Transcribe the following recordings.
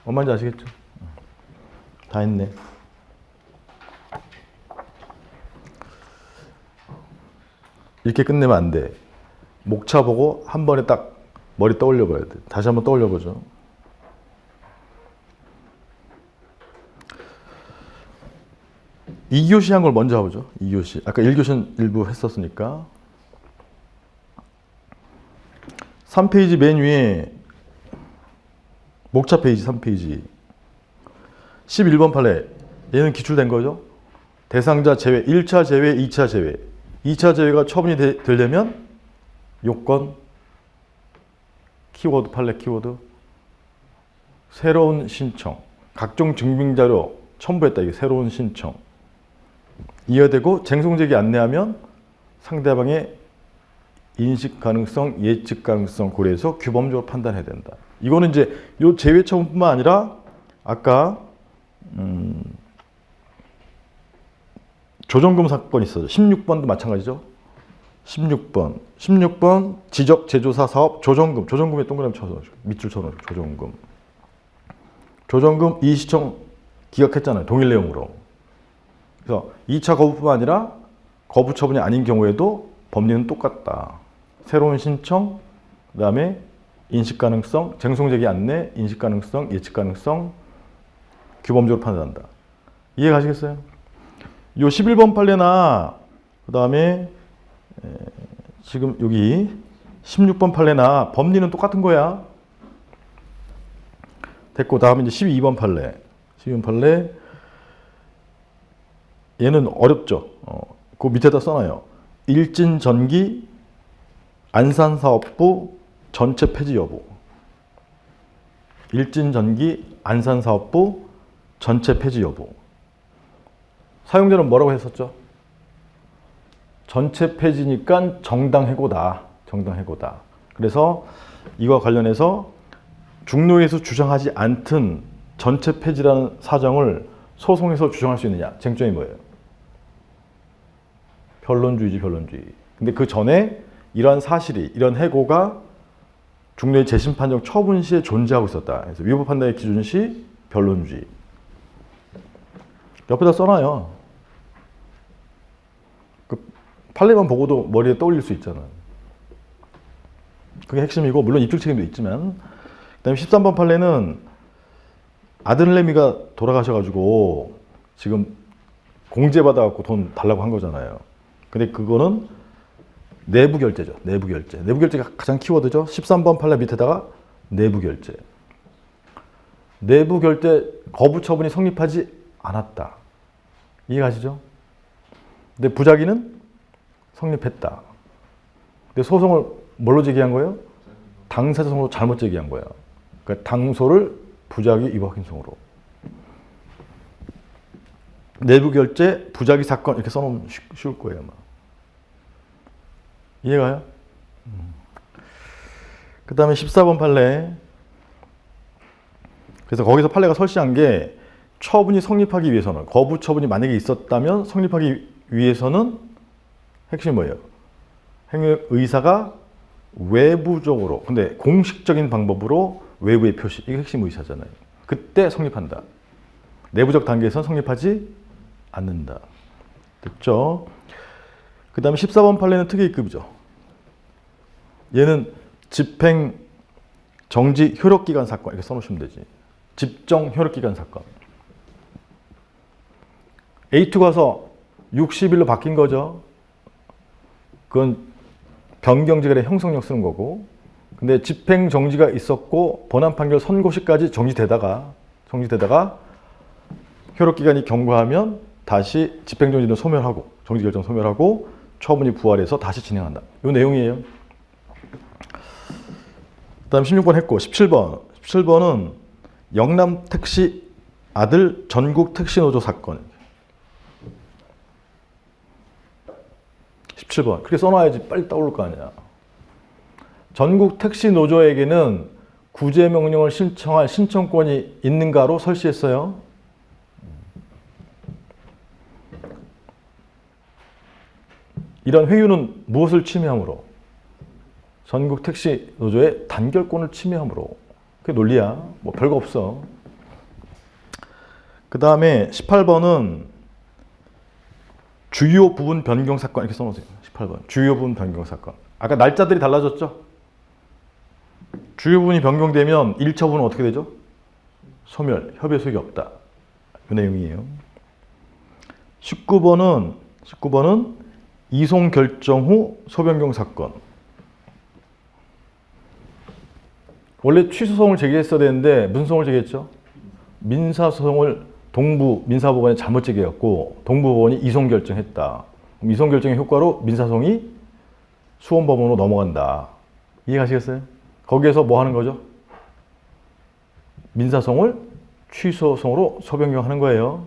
뭔 말인지 아시겠죠? 다 했네. 이렇게 끝내면 안 돼. 목차 보고 한 번에 딱 머리 떠올려 봐야 돼. 다시 한번 떠올려 보죠. 이교시 한 걸 먼저 해보죠. 2교시. 아까 1교시는 일부 했었으니까. 3페이지 맨 위에 목차 페이지 3페이지 11번 판례. 얘는 기출된 거죠. 대상자 제외, 1차 제외, 2차 제외. 2차 제외가 처분이 되려면 요건, 키워드, 판례 키워드, 새로운 신청, 각종 증빙자료 첨부했다. 이게 새로운 신청. 이해되고 쟁송제기 안내하면 상대방의 인식 가능성, 예측 가능성 고려해서 규범적으로 판단해야 된다. 이거는 이제 요 제외 처분뿐만 아니라 아까 조정금 사건이 있어요. 16번도 마찬가지죠. 16번 지적 제조사 사업 조정금. 조정금에 동그라미 쳐서 밑줄 쳐놓죠. 조정금. 조정금 이의시청 기각했잖아요. 동일 내용으로. 그래서 2차 거부뿐만 아니라 거부 처분이 아닌 경우에도 법리는 똑같다. 새로운 신청, 그 다음에 인식 가능성, 쟁송제기 안내, 인식 가능성, 예측 가능성, 규범적으로 판단한다. 이해 가시겠어요? 요 11번 판례나 그 다음에 지금 여기 16번 판례나 법리는 똑같은 거야. 됐고 다음에 이제 12번 판례. 12번 판례 얘는 어렵죠. 그 밑에다 써놔요. 일진전기 안산사업부 전체 폐지 여부. 일진전기 안산사업부 전체 폐지 여부. 사용자는 뭐라고 했었죠? 전체 폐지니까 정당해고다. 정당해고다. 그래서 이와 관련해서 중노에서 주장하지 않든 전체 폐지라는 사정을 소송에서 주장할 수 있느냐. 쟁점이 뭐예요? 변론주의지, 변론주의. 근데 그 전에 이러한 사실이, 이런 해고가 중노의 재심판정 처분 시에 존재하고 있었다. 그래서 위법 판단의 기준 시 변론주의. 옆에다 써놔요. 그 판례만 보고도 머리에 떠올릴 수 있잖아요. 그게 핵심이고, 물론 입증 책임도 있지만. 그 다음에 13번 판례는 아들내미가 돌아가셔가지고 지금 공제받아갖고 돈 달라고 한 거잖아요. 근데 그거는 내부 결제죠. 내부 결제. 내부 결제가 가장 키워드죠. 13번 판례 밑에다가 내부 결제. 내부 결제 거부 처분이 성립하지 않았다. 이해가시죠? 근데 부작위는 성립했다. 근데 소송을 뭘로 제기한 거예요? 당사자 소송으로 잘못 제기한 거예요. 그러니까 당소를 부작위 위법 확인송으로. 내부 결제 부작위 사건 이렇게 써놓으면 쉬울 거예요, 아마. 이해가요? 그 다음에 14번 판례. 그래서 거기서 판례가 설치한 게 처분이 성립하기 위해서는, 거부 처분이 만약에 있었다면 성립하기 위해서는 핵심이 뭐예요? 행위의사가 외부적으로, 근데 공식적인 방법으로 외부의 표시, 이게 핵심 의사잖아요. 그때 성립한다. 내부적 단계에서는 성립하지 않는다. 됐죠? 그 다음에 14번 판례는 특이급이죠. 얘는 집행 정지 효력기간 사건 이렇게 써놓으시면 되지. 집정 효력기간 사건. A2 가서 60일로 바뀐 거죠. 그건 변경지간의 형성력 쓰는 거고. 근데 집행 정지가 있었고 본안 판결 선고시까지 정지되다가 효력기간이 경과하면 다시 집행정지는 소멸하고 정지결정 소멸하고 처분이 부활해서 다시 진행한다. 이 내용이에요. 그 다음 16번 했고 17번. 17번은 영남택시 아들 전국택시노조 사건. 17번. 그렇게 써놔야지 빨리 떠오를 거 아니야. 전국택시노조에게는 구제명령을 신청할 신청권이 있는가로 설치했어요. 이런 회유는 무엇을 침해함으로? 전국택시노조의 단결권을 침해함으로. 그게 논리야. 뭐 별거 없어. 그 다음에 18번은 주요 부분 변경 사건 이렇게 써놓으세요. 18번 주요 부분 변경 사건. 아까 날짜들이 달라졌죠? 주요 부분이 변경되면 1차 부분은 어떻게 되죠? 소멸, 협의 소익이 없다. 그 내용이에요. 19번은 이송 결정 후 소변경 사건. 원래 취소소송을 제기했어야 되는데 무슨 소송을 제기했죠? 민사소송을 동부 민사법원에 잘못 제기했고 동부법원이 이송 결정했다. 그럼 이송 결정의 효과로 민사소송이 수원법원으로 넘어간다. 이해가시겠어요? 거기에서 뭐 하는 거죠? 민사소송을 취소소송으로 소변경하는 거예요.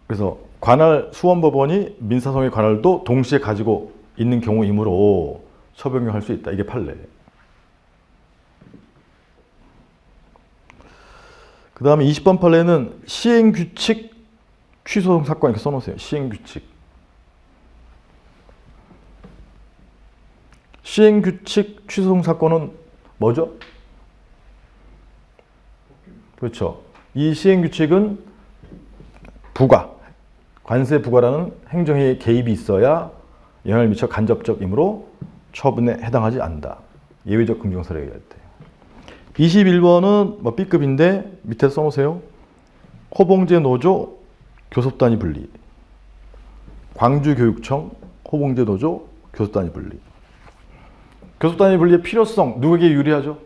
그래서 관할 수원법원이 민사소송의 관할도 동시에 가지고 있는 경우이므로 소변경할 수 있다. 이게 판례. 그 다음에 20번 판례는 시행규칙 취소소송 사건 이렇게 써놓으세요. 시행규칙. 시행규칙 취소소송 사건은 뭐죠? 그렇죠. 이 시행규칙은 부과, 관세 부과라는 행정의 개입이 있어야 영향을 미쳐 간접적이므로 처분에 해당하지 않는다. 예외적 긍정사례가 얘기할 때. 21번은 뭐 B급인데 밑에 써놓으세요. 호봉제 노조 교섭단위 분리. 광주교육청 호봉제 노조 교섭단위 분리. 교섭단위 분리의 필요성 누구에게 유리하죠?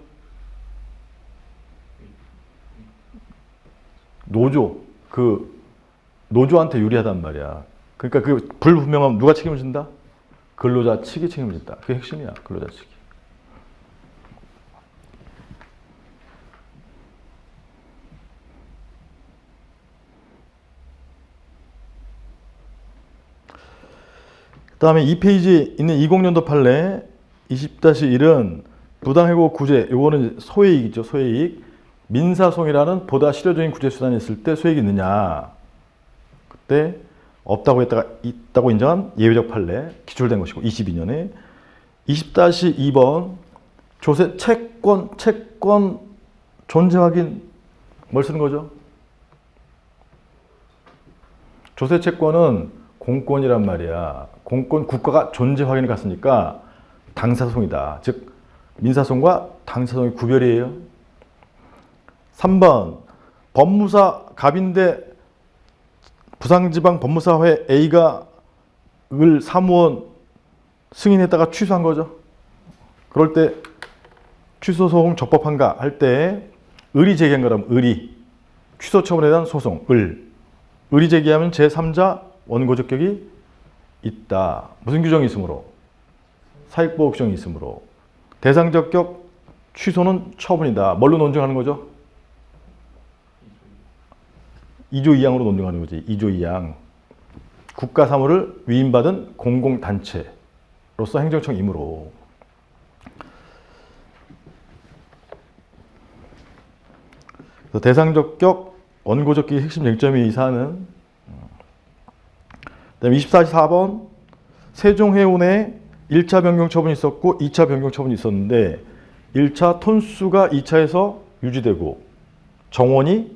노조한테 유리하단 말이야. 그러니까 그 불분명함 누가 책임을 진다? 근로자 측이 책임을 진다. 그게 핵심이야. 근로자 측이. 그 다음에 2페이지에 있는 20년도 판례 20-1은 부당해고 구제, 요거는 소해이익이죠. 소해이익. 민사소송이라는 보다 실효적인 구제 수단이 있을 때 소해이익이 있느냐. 그때 없다고 했다가 있다고 인정한 예외적 판례 기출된 것이고 22년에 20-2번 조세 채권 존재 확인 뭘 쓰는 거죠? 조세 채권은 공권이란 말이야. 공권 국가가 존재 확인을 갔으니까 당사소송이다. 즉 민사소송과 당사소송의 구별이에요. 3번 법무사 갑인데 부산지방 법무사회 A가 을 사무원 승인했다가 취소한 거죠. 그럴 때 취소소송 적법한가 할 때 의리 제기한 거라면 의리 취소 처분에 대한 소송 의리 제기하면 제3자 원고적격이 있다. 무슨 규정이 있으므로? 사익보호 규정이 있으므로. 대상적격 취소는 처분이다. 뭘로 논증하는 거죠? 2조 2항으로 논증하는 거지. 2조 2항. 국가 사무를 위임받은 공공단체로서 행정청이므로. 대상적격, 원고적격의 핵심 쟁점이 이 사안은. 그다음에 24번 세종해운에 1차 변경 처분이 있었고 2차 변경 처분이 있었는데 1차 톤수가 2차에서 유지되고 정원이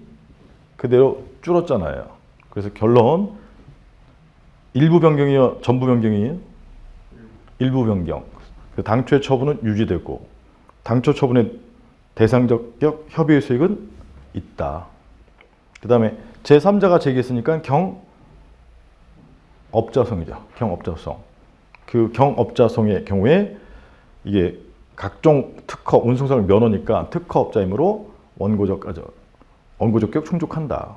그대로 줄었잖아요. 그래서 결론 일부 변경이요, 전부 변경이요? 일부 변경. 당초의 처분은 유지되고 당초 처분의 대상적격 협의의 수익은 있다. 그 다음에 제3자가 제기했으니까 경업자성이죠. 경업자성. 그 경업자성의 경우에 이게 각종 특허, 운송사를 면허니까 특허업자이므로 원고적격 충족한다.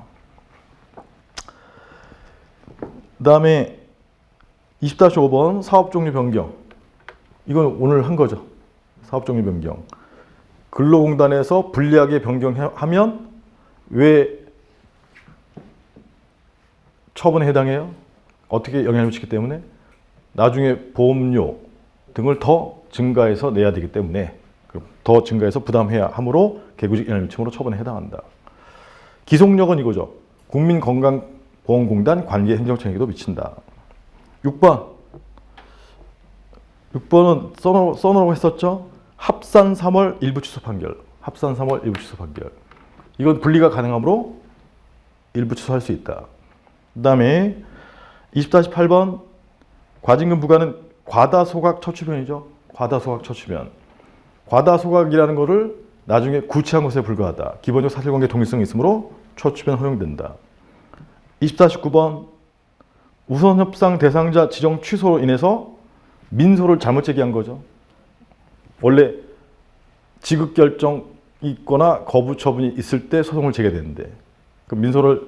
그 다음에 20-5번 사업종류 변경. 이건 오늘 한 거죠. 사업종류 변경. 근로공단에서 불리하게 변경하면 왜 처분에 해당해요? 어떻게 영향을 미치기 때문에? 나중에 보험료 등을 더 증가해서 내야 되기 때문에 더 증가해서 부담해야 하므로 개구직 영향을 미침으로 처분에 해당한다. 기속력은 이거죠. 국민건강보험공단 관계 행정청에게도 미친다. 6번은 써놓으라고 했었죠. 합산 3월 일부 취소 판결. 합산 3월 일부 취소 판결. 이건 분리가 가능하므로 일부 취소할 수 있다. 그 다음에 20-8번 과징금 부과는 과다소각 처추변이죠. 과다소각 처추변. 과다소각이라는 것을 나중에 구체한 것에 불과하다. 기본적 사실관계 동일성이 있으므로 처추변 허용된다. 20-9번 우선협상 대상자 지정 취소로 인해서 민소를 잘못 제기한 거죠. 원래 지급 결정이 있거나 거부 처분이 있을 때 소송을 제기되는데 그 민소를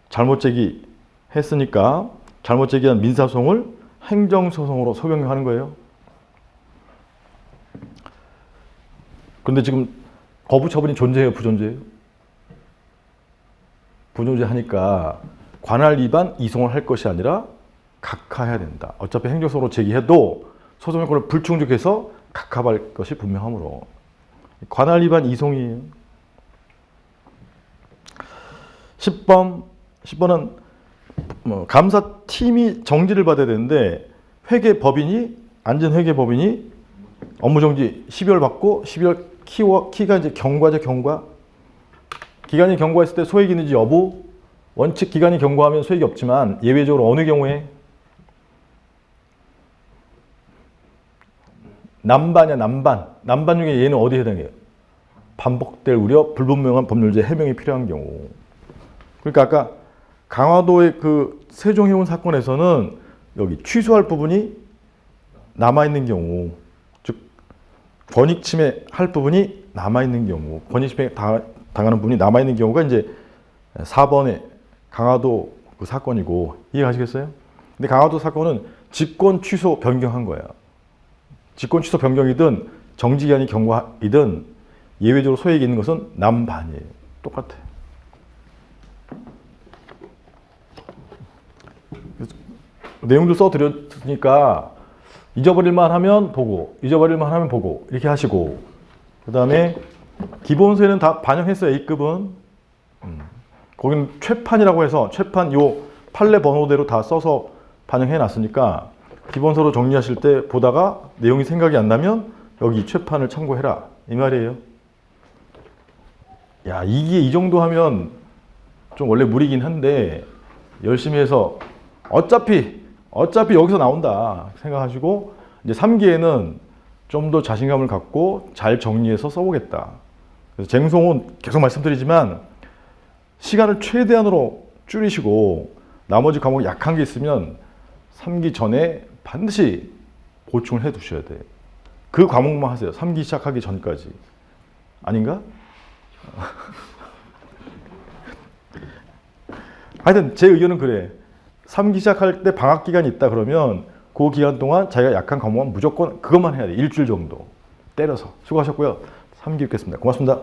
잘못 제기했으니까 잘못 제기한 민사소송을 행정소송으로 소변경하는 거예요. 그런데 지금 거부 처분이 존재해요, 부존재해요? 부존재하니까 관할 위반 이송을 할 것이 아니라 각하해야 된다. 어차피 행정소송으로 제기해도 소송 요건을 불충족해서 각하할 것이 분명하므로 관할 위반 이송이에요. 10번은 감사팀이 정지를 받아야 되는데 회계법인이 안전회계법인이 업무정지 12월 받고 12월 키가 이제 경과죠. 경과. 기간이 경과했을 때 소액이 있는지 여부. 원칙 기간이 경과하면 소액이 없지만 예외적으로 어느 경우에 남반이야. 남반 중에 얘는 어디에 해당해요? 반복될 우려, 불분명한 법률제 해명이 필요한 경우. 그러니까 아까 강화도의 그 세종해운 사건에서는 여기 취소할 부분이 남아있는 경우, 즉 권익침해 할 부분이 남아있는 경우, 권익침해 당하는 부분이 남아있는 경우가 이제 4번의 강화도 그 사건이고, 이해가시겠어요? 근데 강화도 사건은 직권 취소 변경한 거야. 직권 취소 변경이든 정지기한이 경과이든 예외적으로 소액이 있는 것은 남반이에요. 똑같아. 내용도 써드렸으니까 잊어버릴만 하면 보고, 잊어버릴만 하면 보고 이렇게 하시고, 그 다음에 기본세는 다 반영했어요. A급은. 거기는 최판이라고 해서 최판 요 판례 번호대로 다 써서 반영해 놨으니까 기본서로 정리하실 때 보다가 내용이 생각이 안 나면 여기 최판을 참고해라 이 말이에요. 야, 이게 이 정도 하면 좀 원래 무리긴 한데 열심히 해서 어차피 여기서 나온다 생각하시고 이제 3기에는 좀 더 자신감을 갖고 잘 정리해서 써보겠다. 그래서 쟁송은 계속 말씀드리지만 시간을 최대한으로 줄이시고 나머지 과목 약한 게 있으면 3기 전에 반드시 보충을 해 두셔야 돼요. 그 과목만 하세요. 3기 시작하기 전까지. 아닌가? 하여튼 제 의견은 그래. 3기 시작할 때 방학 기간이 있다 그러면 그 기간 동안 자기가 약한 과목은 무조건 그것만 해야 돼. 일주일 정도 때려서. 수고하셨고요. 3기 뵙겠습니다. 고맙습니다.